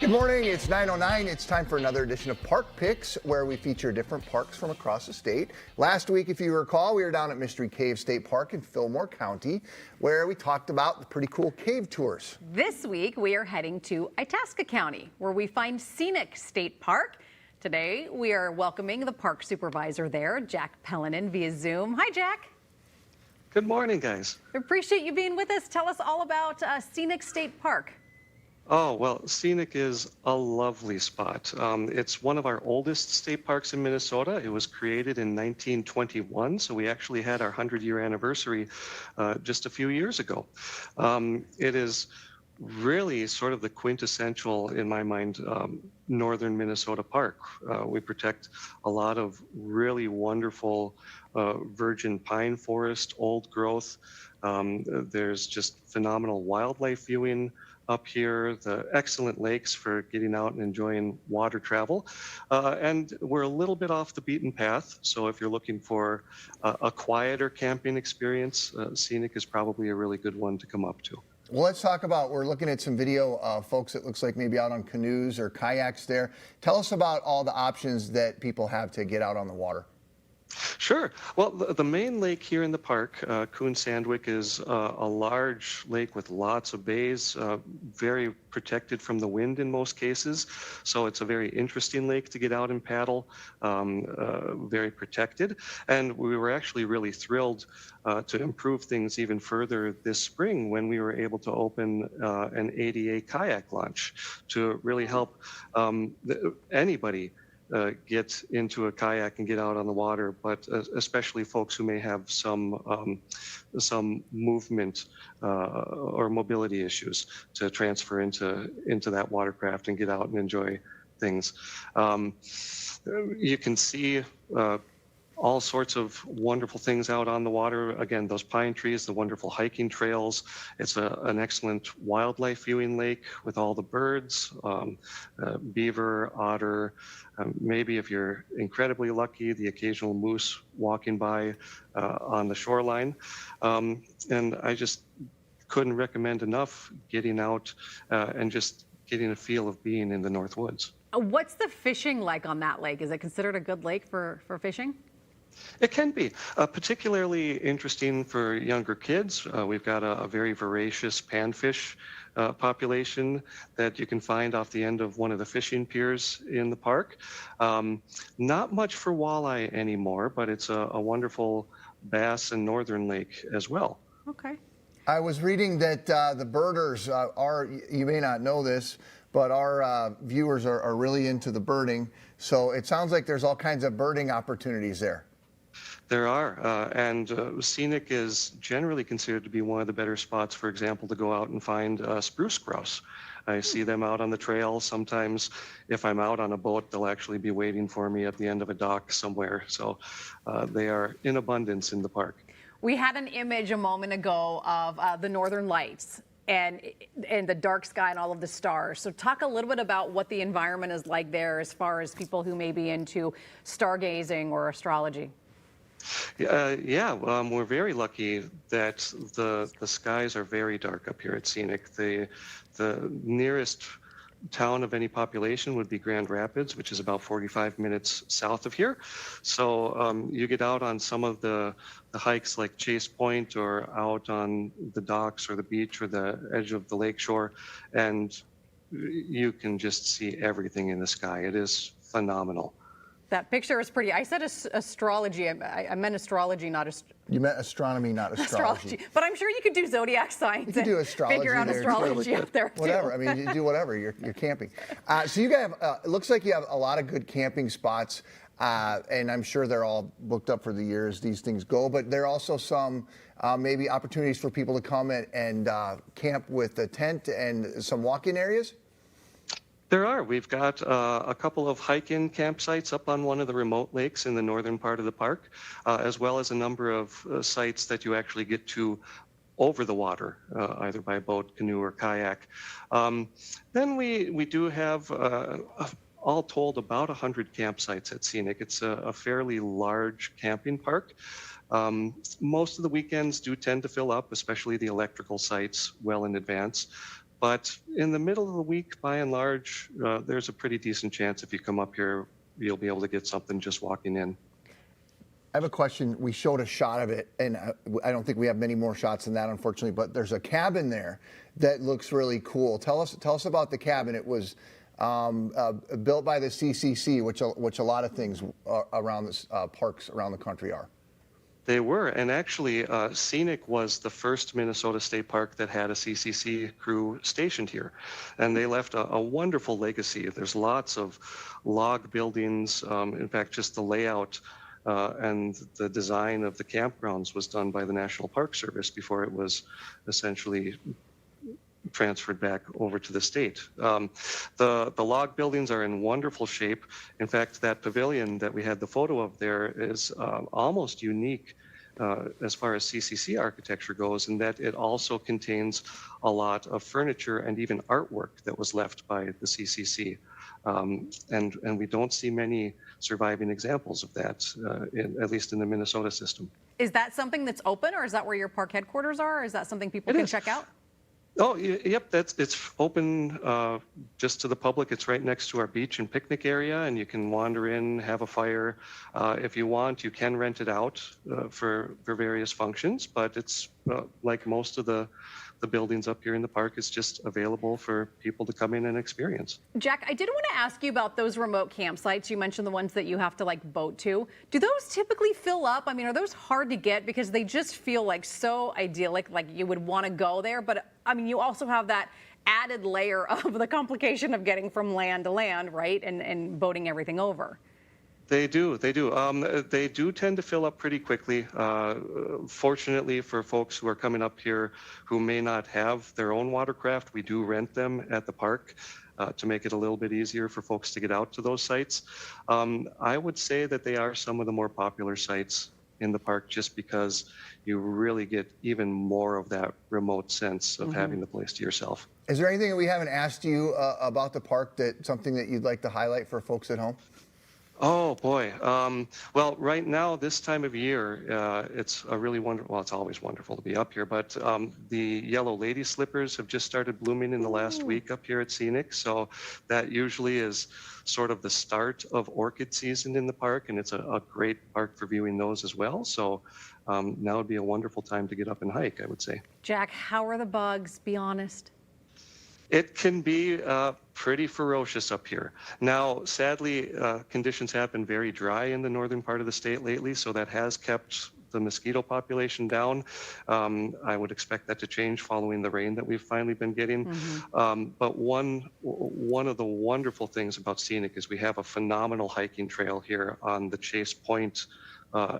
Good morning, it's 9:09. It's time for another edition of Park Picks, where we feature different parks from across the state. Last week, if you recall, we were down at Mystery Cave State Park in Fillmore County, where we talked about the pretty cool cave tours. This week, we are heading to Itasca County, where we find Scenic State Park. Today, we are welcoming the park supervisor there, Jack Pellinen, via Zoom. Hi, Jack. Good morning, guys. We appreciate you being with us. Tell us all about Scenic State Park. Oh, well, Scenic is a lovely spot. It's one of our oldest state parks in Minnesota. It was created in 1921, so we actually had our 100-year anniversary just a few years ago. It is really sort of the quintessential, in my mind, northern Minnesota park. We protect a lot of really wonderful virgin pine forest, old growth. There's just phenomenal wildlife viewing up here, the excellent lakes for getting out and enjoying water travel. And we're a little bit off the beaten path, so if you're looking for a quieter camping experience, Scenic is probably a really good one to come up to. Well, let's talk about, we're looking at some video of folks that looks like maybe out on canoes or kayaks there. Tell us about all the options that people have to get out on the water. Sure. Well, the main lake here in the park, Coon Sandwick, is a large lake with lots of bays, very protected from the wind in most cases. So it's a very interesting lake to get out and paddle, very protected. And we were actually really thrilled to improve things even further this spring when we were able to open an ADA kayak launch to really help anybody get into a kayak and get out on the water, but especially folks who may have some movement or mobility issues to transfer into that watercraft and get out and enjoy things. You can see all sorts of wonderful things out on the water. Again, those pine trees, the wonderful hiking trails. It's an excellent wildlife viewing lake with all the birds, beaver, otter, maybe if you're incredibly lucky, the occasional moose walking by on the shoreline. And I just couldn't recommend enough getting out and just getting a feel of being in the North Woods. What's the fishing like on that lake? Is it considered a good lake for fishing? It can be particularly interesting for younger kids. We've got a very voracious panfish population that you can find off the end of one of the fishing piers in the park. Not much for walleye anymore, but it's a wonderful bass and northern lake as well. Okay. I was reading that the birders are, you may not know this, but our viewers are really into the birding. So it sounds like there's all kinds of birding opportunities there. There are, and Scenic is generally considered to be one of the better spots, for example, to go out and find spruce grouse. I see them out on the trail. Sometimes if I'm out on a boat, they'll actually be waiting for me at the end of a dock somewhere. So they are in abundance in the park. We had an image a moment ago of the Northern Lights and the dark sky and all of the stars. So talk a little bit about what the environment is like there as far as people who may be into stargazing or astrology. We're very lucky that the skies are very dark up here at Scenic. The nearest town of any population would be Grand Rapids, which is about 45 minutes south of here. So you get out on some of the hikes like Chase Point or out on the docks or the beach or the edge of the lakeshore, and you can just see everything in the sky. It is phenomenal. That picture is pretty. I said astrology. I meant astrology, not You meant astronomy, not astrology. But I'm sure you could do zodiac signs. You could do astrology. Figure out astrology up there too. Whatever. I mean, you do whatever. You're camping. So you guys, it looks like you have a lot of good camping spots, and I'm sure they're all booked up for the year as these things go. But there are also some maybe opportunities for people to come and camp with a tent and some walk-in areas. There are. We've got a couple of hike-in campsites up on one of the remote lakes in the northern part of the park, as well as a number of sites that you actually get to over the water, either by boat, canoe, or kayak. Then we do have, all told, about 100 campsites at Scenic. It's a fairly large camping park. Most of the weekends do tend to fill up, especially the electrical sites, well in advance. But in the middle of the week, by and large, there's a pretty decent chance if you come up here, you'll be able to get something just walking in. I have a question. We showed a shot of it, and I don't think we have many more shots than that, unfortunately. But there's a cabin there that looks really cool. Tell us about the cabin. It was built by the CCC, which a lot of things around this parks around the country are. They were, and actually, Scenic was the first Minnesota state park that had a CCC crew stationed here, and they left a wonderful legacy. There's lots of log buildings. In fact, just the layout and the design of the campgrounds was done by the National Park Service before it was essentially transferred back over to the state. The log buildings are in wonderful shape. In fact, that pavilion that we had the photo of there is almost unique as far as CCC architecture goes, in that it also contains a lot of furniture and even artwork that was left by the CCC. And we don't see many surviving examples of that, at least in the Minnesota system. Is that something that's open, or is that where your park headquarters are? Or is that something people can check out? Oh, yep, it's open just to the public. It's right next to our beach and picnic area, and you can wander in, have a fire. If you want, you can rent it out for various functions, but it's like most of the buildings up here in the park, is just available for people to come in and experience. Jack, I did want to ask you about those remote campsites. You mentioned the ones that you have to boat to. Do those typically fill up? I mean, are those hard to get? Because they just feel so idyllic, like you would want to go there. But I mean, you also have that added layer of the complication of getting from land to land, right? And boating everything over. They do. They do tend to fill up pretty quickly. Fortunately for folks who are coming up here who may not have their own watercraft, we do rent them at the park to make it a little bit easier for folks to get out to those sites. I would say that they are some of the more popular sites in the park, just because you really get even more of that remote sense of having the place to yourself. Is there anything that we haven't asked you about the park, something that you'd like to highlight for folks at home? Oh boy. Well, right now, this time of year, it's a really wonderful, well, it's always wonderful to be up here, but the yellow lady slippers have just started blooming in the last week up here at Scenic. So that usually is sort of the start of orchid season in the park, and it's a great park for viewing those as well. So now would be a wonderful time to get up and hike, I would say. Jack, how are the bugs? Be honest. It can be pretty ferocious up here. Now, sadly, conditions have been very dry in the northern part of the state lately, so that has kept the mosquito population down. I would expect that to change following the rain that we've finally been getting. But one of the wonderful things about Scenic is we have a phenomenal hiking trail here on the Chase Point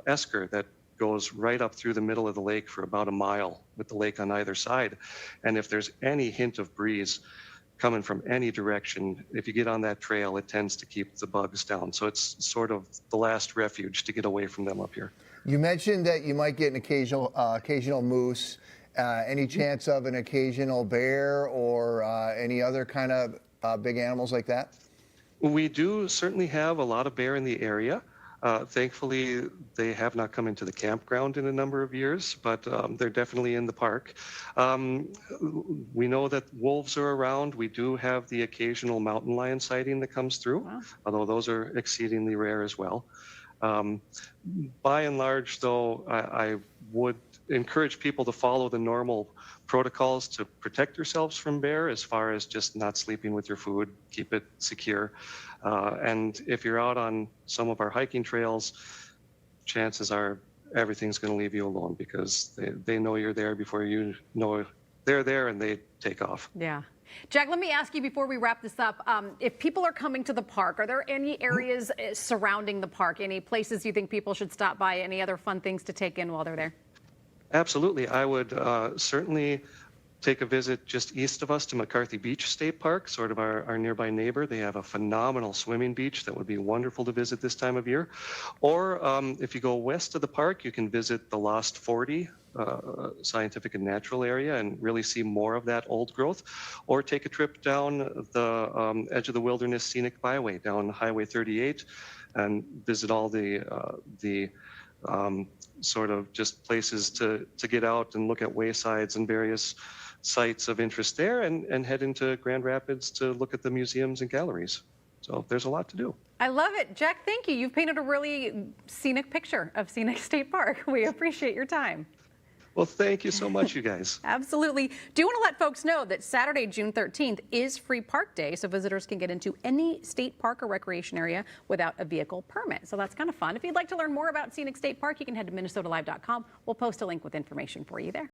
esker that goes right up through the middle of the lake for about a mile with the lake on either side. And if there's any hint of breeze coming from any direction, if you get on that trail, it tends to keep the bugs down. So it's sort of the last refuge to get away from them up here. You mentioned that you might get an occasional moose. Any chance of an occasional bear or any other kind of big animals like that? We do certainly have a lot of bear in the area. Thankfully, they have not come into the campground in a number of years, but they're definitely in the park. We know that wolves are around. We do have the occasional mountain lion sighting that comes through, although those are exceedingly rare as well. By and large, though, I would encourage people to follow the normal protocols to protect yourselves from bear, as far as just not sleeping with your food, keep it secure. And if you're out on some of our hiking trails, chances are everything's going to leave you alone, because they know you're there before you know they're there, and they take off. Yeah. Jack, let me ask you before we wrap this up, if people are coming to the park, are there any areas surrounding the park, any places you think people should stop by, any other fun things to take in while they're there? Absolutely. I would certainly take a visit just east of us to McCarthy Beach State Park, sort of our nearby neighbor. They have a phenomenal swimming beach that would be wonderful to visit this time of year. Or if you go west of the park, you can visit the Lost 40 scientific and natural area and really see more of that old growth. Or take a trip down the edge of the wilderness scenic byway, down Highway 38, and visit all the sort of just places to get out and look at waysides and various sites of interest there and head into Grand Rapids to look at the museums and galleries. So there's a lot to do. I love it. Jack, thank you. You've painted a really scenic picture of Scenic State Park. We appreciate your time. Well, thank you so much, you guys. Absolutely. Do want to let folks know that Saturday, June 13th is Free Park Day, so visitors can get into any state park or recreation area without a vehicle permit. So that's kind of fun. If you'd like to learn more about Scenic State Park, you can head to minnesotalive.com. We'll post a link with information for you there.